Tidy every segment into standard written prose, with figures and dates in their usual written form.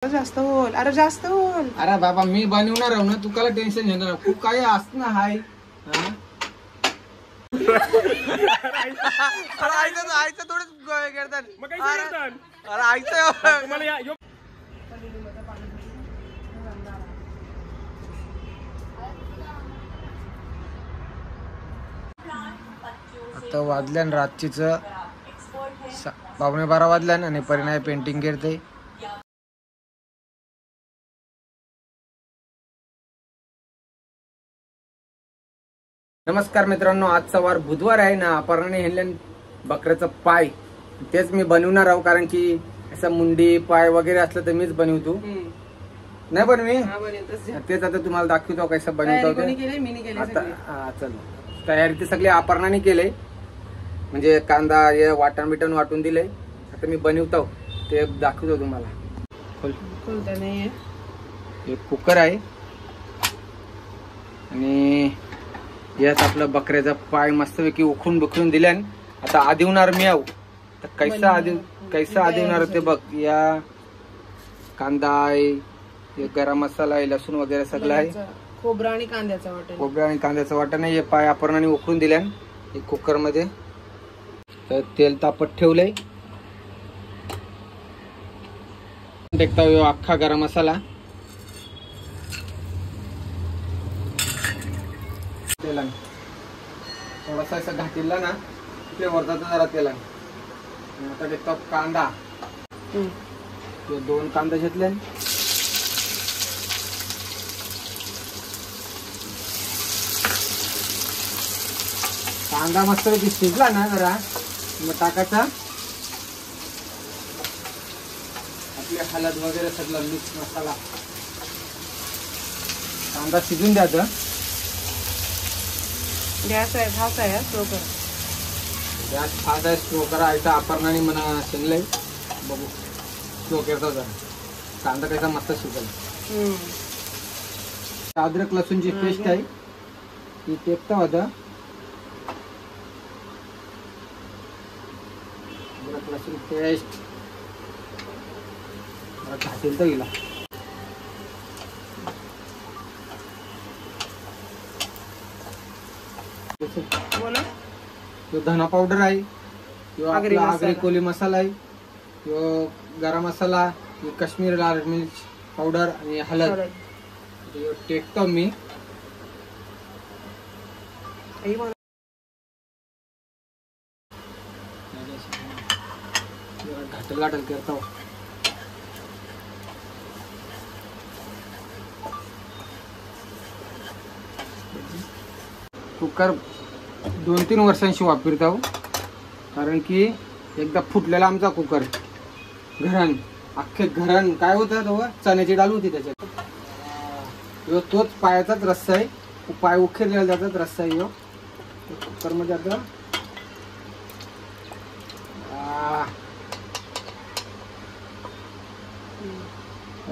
जास्त बोल, अरे जास्त बोल. अरे बाबा मी बनवणार ना, तू काय टेन्शन घेणार? तू काय असत ना हाय. आईचं थोडंच करतात. अरे आईचं आता वाजल्या रात्रीच 12:15 वाजल्या आणि परिणाय पेंटिंग करते. नमस्कार मित्रांनो, आज वार बुधवार आहे ना. अपर्णाने हेल्ल्यान बकऱ्याचं पाय तेच मी बनवणार आहो, कारण की असं मुंडी पाय वगैरे असलं तर मीच बनवतो. नाही पण मी तेच आता तुम्हाला दाखवतो कसं बनवतो. आता चल तयारी ते सगळे अपर्णाने केले, म्हणजे कांदा हे वाटण बिटण वाटून दिले. आता मी बनवतो ते दाखवतो तुम्हाला. हे कुकर आहे आणि यात आपलं बकऱ्याचा पाय मस्तपैकी उखळून बुखळून दिल्यान आता आदिवणार मी आहो. तर कैसा आदिवणार ते बघ. या कांदा आहे, गरम मसाला आहे, लसूण वगैरे सगळं आहे. खोबरा आणि कांद्याचं वाटण आहे. हे पाय अपर्णाने उखळून दिल्यान एक कुकर मध्ये. तर तेल तापत ठेवलंय. टाकता अख्खा गरम मसाला, तेलान थोडासा असं घाटिला ना ते वरतात जरा तेलान. आता टाकतो कांदा. 2 कांदा घेतले. कांदा मस्त शिजला ना जरा मग टाकायचा आपले हळद वगैरे सगळं मिक्स मसाला. कांदा शिजून द्यायचा. गॅस आहे फास्ट आहे, स्लो कर. गॅस फास्ट आहे, स्लो करायचा. अपर्णाने म्हणा शिजलंय बघू, स्लो करता जरा. कांदा कसा मस्त शिजल. अद्रक लसूणची पेस्ट आहे ती टेकता होता. अद्रक लसूण पेस्ट घाटेल तर गेला. धना पावडर आहे, किंवा आगरी कोली मसाला आहे, किंवा गरम मसाला, काश्मीर लाल मिर्च पावडर आणि हळद टेकतो मी. घाटल घाटल करतो. कुकर 2-3 वर्षांशी वापरतो, कारण की एकदा फुटलेला आमचा कुकर घरण अख्खे घरण काय होतं, चण्याची डाळ होती त्याच्यात. तोच पायाचाच रस्सा आहे, पाय उखेरलेला जातात रस्सा आहे. कुकर मध्ये आता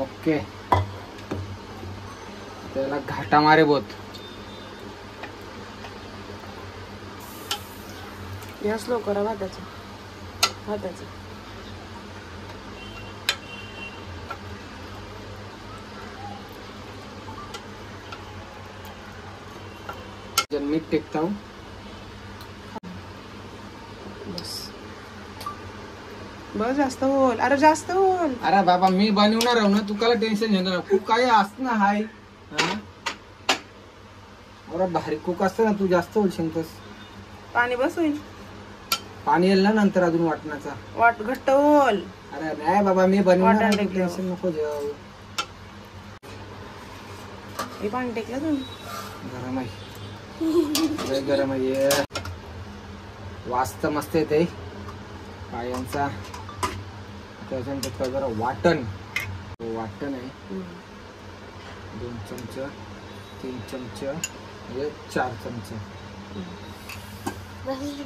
ओके त्याला घाटा मारे बोत. गॅस स्लो करा भाताचं. मीठ टेकता हूं. बस जास्त बोल, अरे जास्त बोल. अरे बाबा मी बनवणार आहो ना, तू काय टेन्शन घेणार? तू काय असत ना हाय. अरे भारी कुक असतं ना, तू जास्त बोलशील. पाणी बस होईल. पाणी येईल ना नंतर अजून वाटण्याचा. वाट घट्ट बोल. अरे नाही बाबा मी बनवणार, टेन्शन नको घेऊ. हे पाणी टेकलं तुम्ही. गरम आहे, गरम आहे. वास्त मस्त येते पायांचा. त्याच्यानंतर जरा वाटण आहे. 2 चमचे, 3 चमचे, 4 चमचे.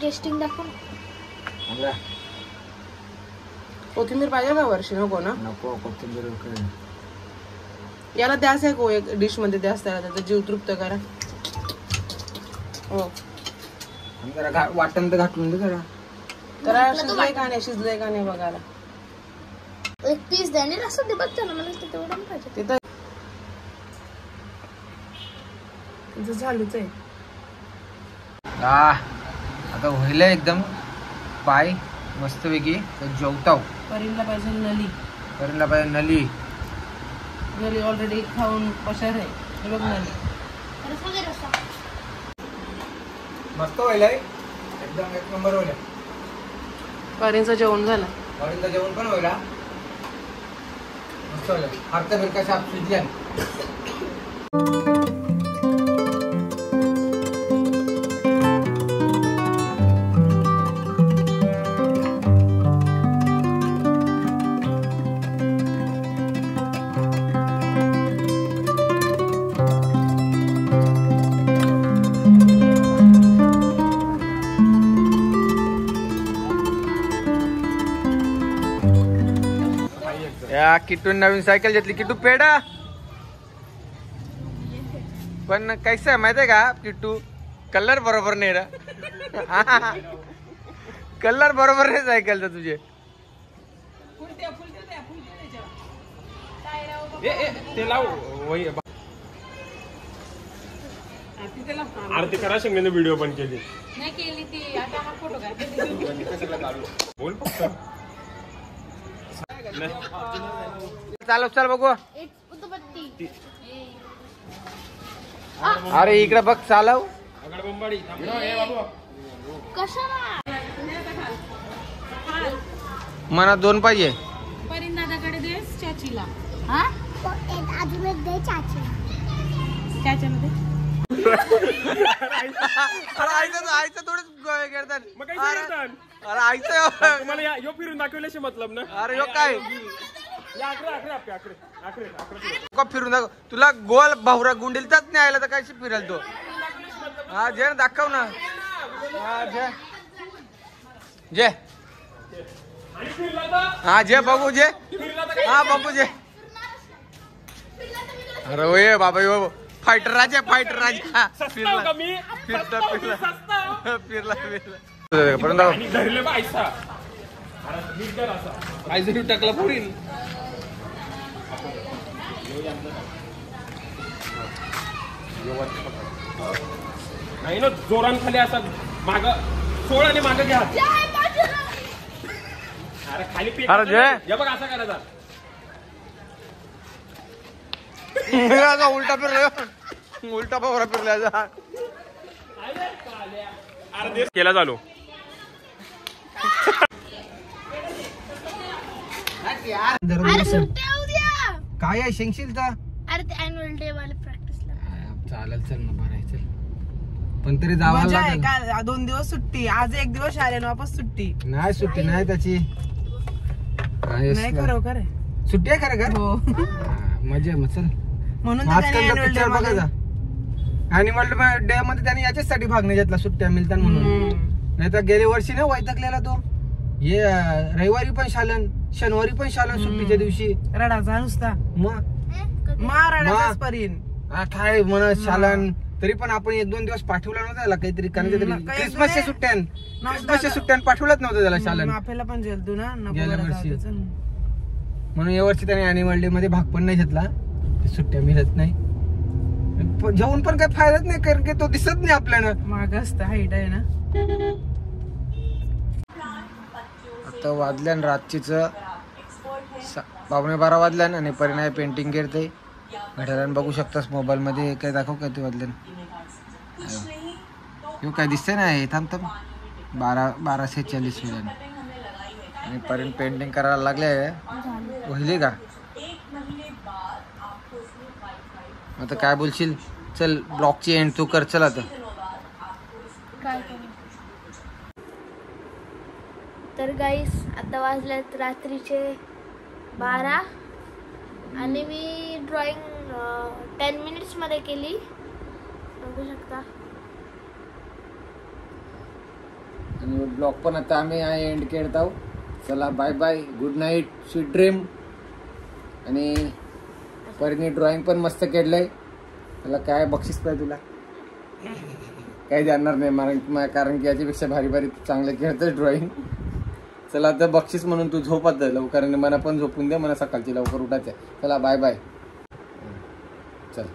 टेस्टिंग दाखव. कोथिंबीर पाहिजे का वर्षी? नको ना. नको कोथिंबीर. याला द्यास आहे को एक डिश मध्ये द्यास, त्याला जीव तृप्त करा. हो जरा वाटण तर घाटून दे जरा. शिजलंय का नाही बघायला. एक पीस द्या आणि असं ते बघतो ना, मला तेवढं नाही पाहिजे. तिथं झालूच आहे. आता व्हायला एकदम पाय मस्तपैकी जेवताव. परीला पाहिजे नली. करीला पाहिजे नली. नली ऑलरेडी खाऊन पशार आहे. हे बघ नली मस्त व्हायलाय एकदम एक नंबर व्हायला. परींचं जेवण झालं. परींचं जेवण पण व्हायला मस्त व्हायला. हरता फिरका साप सुजल्या. या किट्टू नवीन सायकल घेतली. किट्टू पेडा पण कैसा आहे माहितीये का किट्टू, कलर बरोबर नाही रा. कलर बरोबर नाही सायकलचा तुझे. आरती करा शेंगण्याने व्हिडिओ पण केली. नाही केली ती. आता हा फोटो काय बोल फक्त. चालव चल बघू. उतपत्ती. अरे इकडे बघ चालव. कशाला मना 2 पाहिजे. परीन दादाकडे दे चाचीला. हा अजून एक दे चाचीला. चाचाला दे. अरे आईचं थोडंच करतात. मग काय करतात? अरे आईचं तुम्हाला यो फिरून दाखवल्याशी मतलब ना. अरे यो काय आकडे फिरून दाखव. तुला गोल भावरा गुंडीलताच नाही आला तर काय फिराल तो. हा जे ना दाखव ना. हा जे हा जे बघू जे. हा बघू जे. अरे होय बाबा यो फायटर राजा. फायटर राजा फिरला फिरला फिरला फिरला पर्यंत टाकला पुढील. नाही ना जोरान खाली असा माग सोळ आणि माग घ्या. अरे खाली पेट. अरे जे बघ असा करायचा. उलटा फिरला. उलटा पावरा फिरला. केला चालू. अरे सुट्ट्या उद्या. काय आहे शेंगशील तर. अरे ते अॅन्युअल डे वाले प्रॅक्टिसला. चालेल चल ना बरं चल. पण तरी जावं लागेल. 2 दिवस सुट्टी. आज 1 दिवस आले ना वापस सुट्टी. नाही सुट्टी नाही त्याची. नाही खरोखर आहे. सुट्टी आहे खरं का. हो मजा मग चल. म्हणून पिक्चर बघायचा. अॅन्युअल डे मध्ये त्याने याच्यासाठी भाग नाही घेतला सुट्ट्या मिळतात म्हणून. नाही तर गेल्या वर्षी ना वैतागलेला तो. हे रविवारी पण शालन, शनिवारी पण शालन, सुट्टीच्या दिवशी रडाचा नुसता. रडाचाच परीन काय म्हणत शालन. तरी पण आपण 1-2 दिवस पाठवला नव्हता त्याला काहीतरी. कारण क्रिसमसच्या सुट्ट्यान पाठवलंच नव्हतं त्याला शालन. आपल्याला पण जेलतो ना गेल्या वर्षी. म्हणून या वर्षी त्याने अॅन्युअल डे मध्ये भाग पण नाही घेतला. सुट्ट्या मिळत नाही. जेवून पण काही फायदाच नाही कारण की तो दिसत नाही आपल्याला. माग असतं हाईट आहे ना. आता वाजल्यान रात्रीच 12:15 वाजल्यान आणि परिणाम पेंटिंग करते. घड्याळान बघू शकतास मोबाईल मध्ये. काय दाखव काय ते वाजल्यान. यो काय दिसतंय ना. हे थांब 12:46 मिनिट. आणि पर्यंत पेंटिंग करायला लागले. होईल का आता काय बोलशील. चल ब्लॉगची एंड तू कर. चल आता. तर गाईस आता वाजल्यात रात्रीचे 12 आणि मी ड्रॉइंग 10 मिनिट्स मध्ये केली. बघू शकता. आणि ब्लॉग पण आता आम्ही एंड करत आहोत. चला bye bye. Good night. Sweet dream. आणि परीने ड्रॉइंग पण मस्त केलंय. त्याला काय बक्षीस पाहिजे तुला. काही जाणार नाही कारण की याच्यापेक्षा भारी भारी चांगलं खेळतच ड्रॉइंग. चला आता बक्षीस म्हणून तू झोपत लवकर आणि मला पण झोपून दे, मला सकाळची लवकर उठायचं आहे. चला बाय बाय. चल.